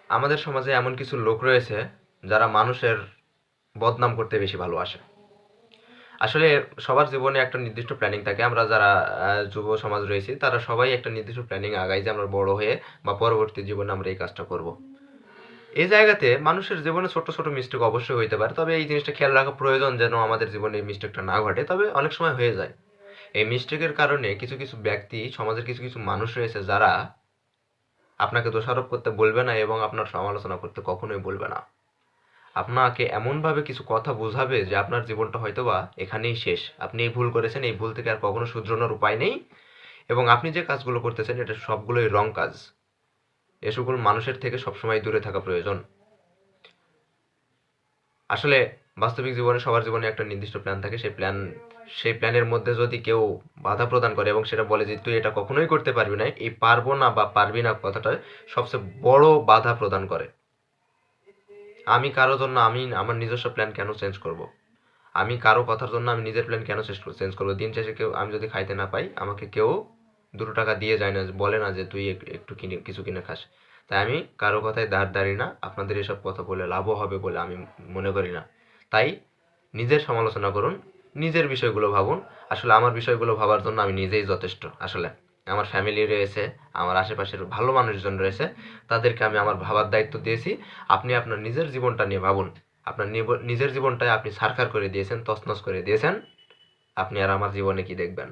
আমাদের সমাজে এমন কিছু লোক রয়েছে যারা মানুষের বদনাম করতে বেশি ভালোবাসে। আসলে সবার জীবনে একটা নির্দিষ্ট প্ল্যানিং থাকে। আমরা যারা যুব সমাজ রয়েছি তারা সবাই একটা নির্দিষ্ট প্ল্যানিং আগাই যে আমরা বড় হয়ে বা পরবর্তী জীবনে আমরা এই কাজটা করব। এই জায়গাতে মানুষের জীবনে ছোট ছোট মিস্টেক অবশ্যই হইতে পারে, তবে এই জিনিসটা খেয়াল রাখা প্রয়োজন যেন আমাদের জীবনে এই মিস্টেকটা না ঘটে। তবে অনেক সময় হয়ে যায়। এই মিস্টেকের কারণে কিছু কিছু ব্যক্তি, সমাজের কিছু কিছু মানুষ রয়েছে যারা আপনাকে দোষারোপ করতে বলবে না এবং আপনার সমালোচনা করতে কখনোই বলবে না। আপনাকে এমনভাবে কিছু কথা বোঝাবে যে আপনার জীবনটা হয়তোবা এখানেই শেষ। আপনি এই ভুল করেছেন, এই ভুল থেকে আর কখনো শুধরানোর উপায় নেই এবং আপনি যে কাজগুলো করতেছেন এটা সবগুলোই রং কাজ। এ সকল মানুষের থেকে সবসময় দূরে থাকা প্রয়োজন। আসলে বাস্তবিক জীবনে সবার জীবনে একটা নির্দিষ্ট প্ল্যান থাকে। সেই প্ল্যানের মধ্যে যদি কেউ বাধা প্রদান করে এবং সেটা বলে যে তুই এটা কখনোই করতে পারবি না, এই পারবো না বা পারবি না কথাটা সবচেয়ে বড় বাধা প্রদান করে। আমি কারো জন্য আমি আমার নিজস্ব প্ল্যান কেন চেঞ্জ করব? আমি কারো কথার জন্য আমি নিজের প্ল্যান কেন চেঞ্জ করবো? দিন শেষে কেউ, আমি যদি খাইতে না পাই আমাকে কেউ 2 টাকা দিয়ে যায় না, বলে না যে তুই একটু কিনে কিছু কিনে খাস। তাই আমি কারো কথায় দাঁড় দাঁড়ি না। আপনাদের এসব কথা বলে লাভও হবে বলে আমি মনে করি না। তাই নিজের সমালোচনা করুন, নিজের বিষয়গুলো ভাবুন। আসলে আমার বিষয়গুলো ভাবার জন্য আমি নিজেই যথেষ্ট। আসলে আমার ফ্যামিলি রয়েছে, আমার আশেপাশের ভালো মানুষজন রয়েছে, তাদেরকে আমি আমার ভাবার দায়িত্ব দিয়েছি। আপনি আপনার নিজের জীবনটা নিয়ে ভাবুন। আপনার নিজের জীবনটায় আপনি ছারখার করে দিয়েছেন, তছনছ করে দিয়েছেন। আপনি আর আমার জীবনে কি দেখবেন?